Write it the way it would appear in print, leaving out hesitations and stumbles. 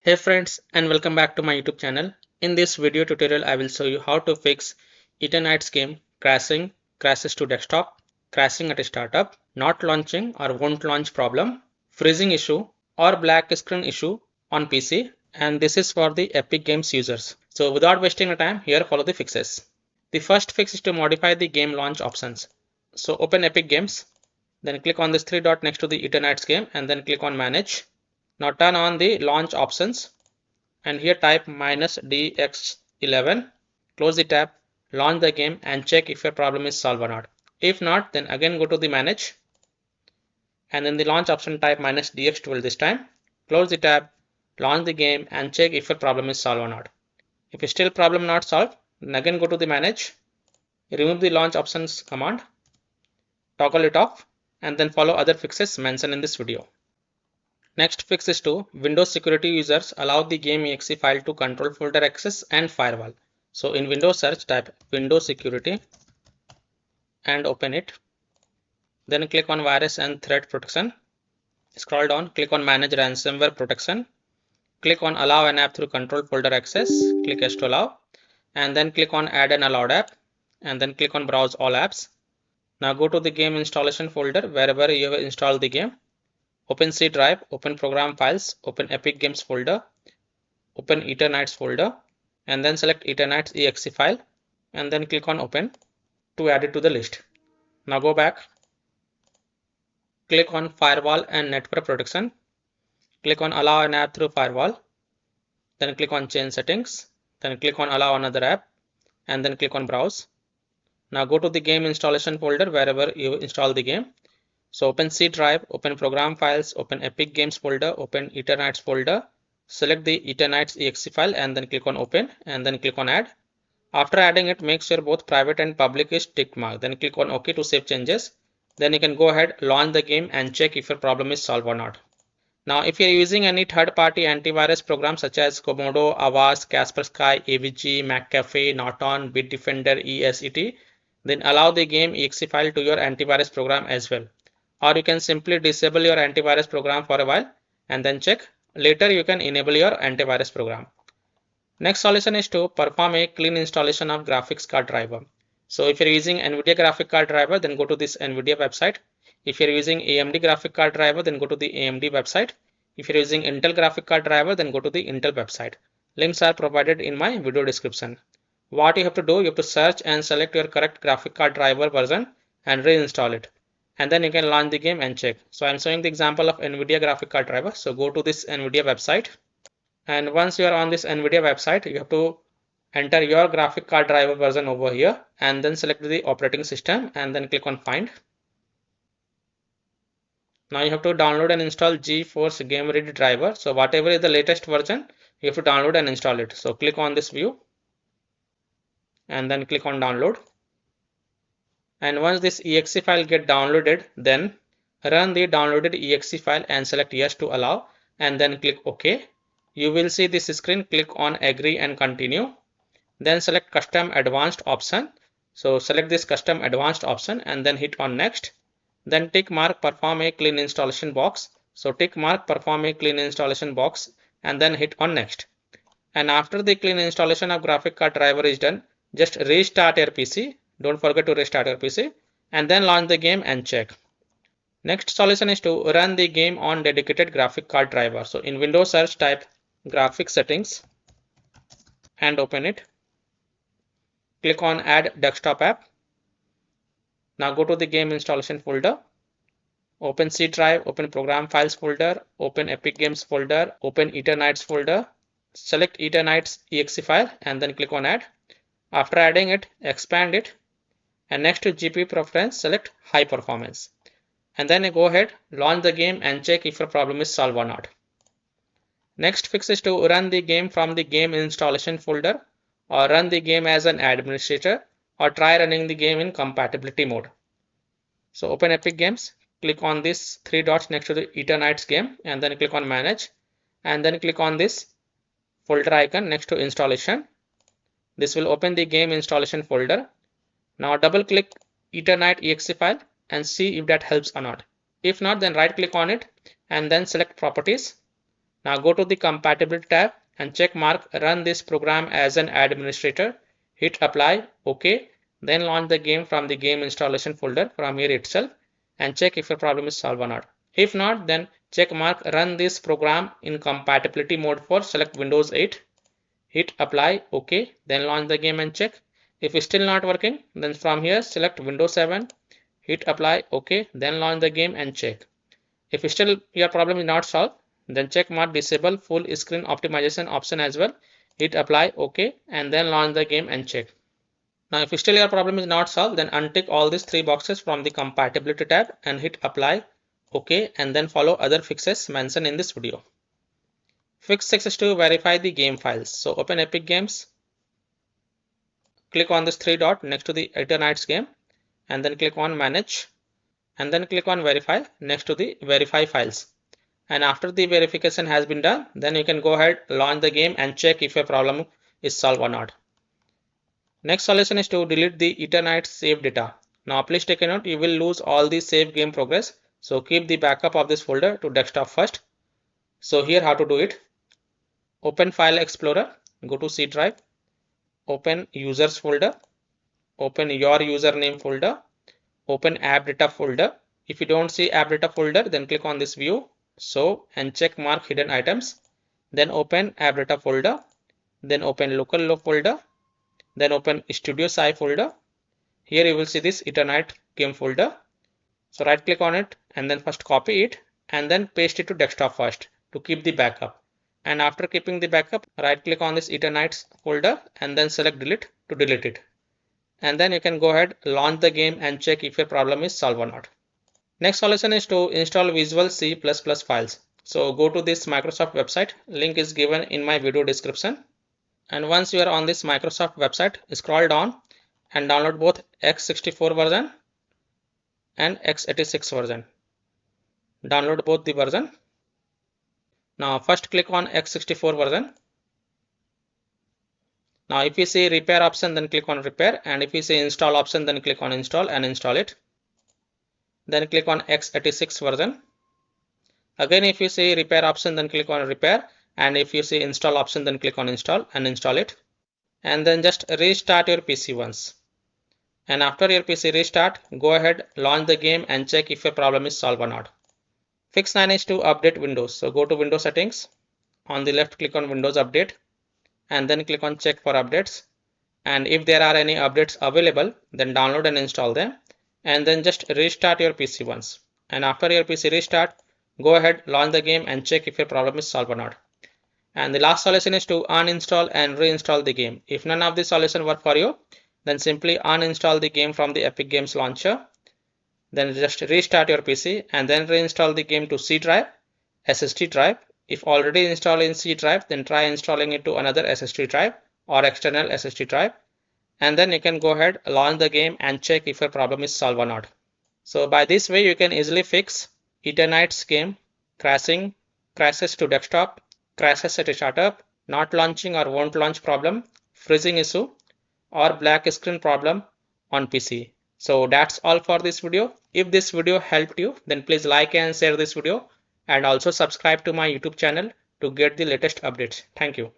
Hey friends, and welcome back to my YouTube channel. In this video tutorial I will show you how to fix Eternights game crashes to desktop, crashing at startup, not launching or won't launch problem, freezing issue or black screen issue on PC, and this is for the Epic Games users. So without wasting the time, here follow the fixes. The first fix is to modify the game launch options. So open Epic Games, then click on this three dot next to the Eternights game and then click on manage. Now turn on the launch options and here type -dx11, close the tab, launch the game and check if your problem is solved or not. If not, then again go to the manage and then the launch option type -dx12 this time, close the tab, launch the game and check if your problem is solved or not. If still problem not solved, then again go to the manage, remove the launch options command, toggle it off and then follow other fixes mentioned in this video. Next fix is to Windows security users allow the game exe file to control folder access and firewall. So in Windows search type Windows security and open it. Then click on virus and threat protection. Scroll down, click on manage ransomware protection. Click on allow an app through control folder access. Click yes to allow and then click on add an allowed app and then click on browse all apps. Now go to the game installation folder wherever you have installed the game. Open C drive, open program files, open Epic Games folder, open Eternights folder, and then select Eternights exe file, and then click on open to add it to the list. Now go back, click on firewall and network protection, click on allow an app through firewall, then click on change settings, then click on allow another app, and then click on browse. Now go to the game installation folder wherever you install the game. So open C drive, open program files, open Epic Games folder, open Eternights folder, select the Eternights exe file and then click on open and then click on add. After adding it, make sure both private and public is tick marked. Then click on OK to save changes. Then you can go ahead, launch the game and check if your problem is solved or not. Now if you are using any third-party antivirus program such as Komodo, Avast, Kaspersky, AVG, McAfee, Norton, Bitdefender, ESET, then allow the game exe file to your antivirus program as well. Or you can simply disable your antivirus program for a while and then check. Later you can enable your antivirus program. Next solution is to perform a clean installation of graphics card driver. So if you're using NVIDIA graphic card driver, then go to this NVIDIA website. If you're using AMD graphic card driver, then go to the AMD website. If you're using Intel graphic card driver, then go to the Intel website. Links are provided in my video description. What you have to do, you have to search and select your correct graphic card driver version and reinstall it. And then you can launch the game and check. So I'm showing the example of NVIDIA graphic card driver. So go to this NVIDIA website. And once you are on this NVIDIA website, you have to enter your graphic card driver version over here and then select the operating system and then click on find. Now you have to download and install GeForce Game Ready driver. So whatever is the latest version, you have to download and install it. So click on this view and then click on download. And once this exe file get downloaded, then run the downloaded exe file and select yes to allow and then click OK. You will see this screen. Click on agree and continue. Then select custom advanced option. So select this custom advanced option and then hit on next. Then tick mark perform a clean installation box. So tick mark perform a clean installation box and then hit on next. And after the clean installation of graphic card driver is done, just restart your PC. Don't forget to restart your PC and then launch the game and check. Next solution is to run the game on dedicated graphic card driver. So in Windows search type graphics settings and open it. Click on add desktop app. Now go to the game installation folder. Open C drive, open program files folder, open Epic Games folder, open Eternights folder. Select Eternights exe file and then click on add. After adding it, expand it. And next to GPU preference, select high performance. And then you go ahead, launch the game and check if your problem is solved or not. Next fix is to run the game from the game installation folder or run the game as an administrator or try running the game in compatibility mode. So open Epic Games, click on this three dots next to the Eternights game and then click on manage and then click on this folder icon next to installation. This will open the game installation folder. Now double click Eternights exe file and see if that helps or not. If not, then right click on it and then select properties Now go to the compatibility tab and check mark run this program as an administrator. Hit apply, OK. Then launch the game from the game installation folder from here itself and check if your problem is solved or not. If not, then check mark run this program in compatibility mode for select Windows 8. Hit apply, OK. Then launch the game and check. If it's still not working, then from here select Windows 7. Hit apply, OK. Then launch the game and check. If still your problem is not solved, then check mark disable full screen optimization option as well. Hit apply, OK, and then launch the game and check. Now if still your problem is not solved, then untick all these three boxes from the compatibility tab and hit apply, OK, and then follow other fixes mentioned in this video. Fix 6 is to verify the game files. So open Epic Games, click on this three dot next to the Eternights game, and then click on manage, and then click on verify next to the verify files. And after the verification has been done, then you can go ahead, launch the game and check if your problem is solved or not. Next solution is to delete the Eternights save data. Now please take a note, you will lose all the save game progress. So keep the backup of this folder to desktop first. So here how to do it. Open File Explorer, go to C drive, open users folder, open your username folder, open app data folder. If you don't see app data folder, then click on this view, so, and check mark hidden items. Then open app data folder, then open local folder, then open Studio Sci folder. Here you will see this Eternight game folder. So right click on it and then first copy it and then paste it to desktop first to keep the backup. And after keeping the backup, right click on this Eternights folder and then select delete to delete it. And then you can go ahead, launch the game and check if your problem is solved or not. Next solution is to install Visual C++ files. So go to this Microsoft website, link is given in my video description. And once you are on this Microsoft website, scroll down and download both x64 version and x86 version. Download both the version. Now first click on x64 version. Now if you see repair option, then click on repair, and if you see install option, then click on install and install it. Then click on x86 version. Again if you see repair option, then click on repair, and if you see install option, then click on install and install it. And then just restart your PC once. And after your PC restart, go ahead, launch the game and check if your problem is solved or not. Fix 9 is to update Windows. So go to Windows settings. On the left click on Windows Update and then click on check for updates. And if there are any updates available, then download and install them. And then just restart your PC once. And after your PC restart, go ahead, launch the game and check if your problem is solved or not. And the last solution is to uninstall and reinstall the game. If none of these solutions work for you, then simply uninstall the game from the Epic Games launcher. Then just restart your PC and then reinstall the game to C drive, SSD drive. If already installed in C drive, then try installing it to another SSD drive or external SSD drive. And then you can go ahead, launch the game and check if your problem is solved or not. So by this way, you can easily fix Eternights game crashing, crashes to desktop, crashes at a startup, not launching or won't launch problem, freezing issue, or black screen problem on PC. So that's all for this video. If this video helped you, then please like and share this video and also subscribe to my YouTube channel to get the latest updates. Thank you.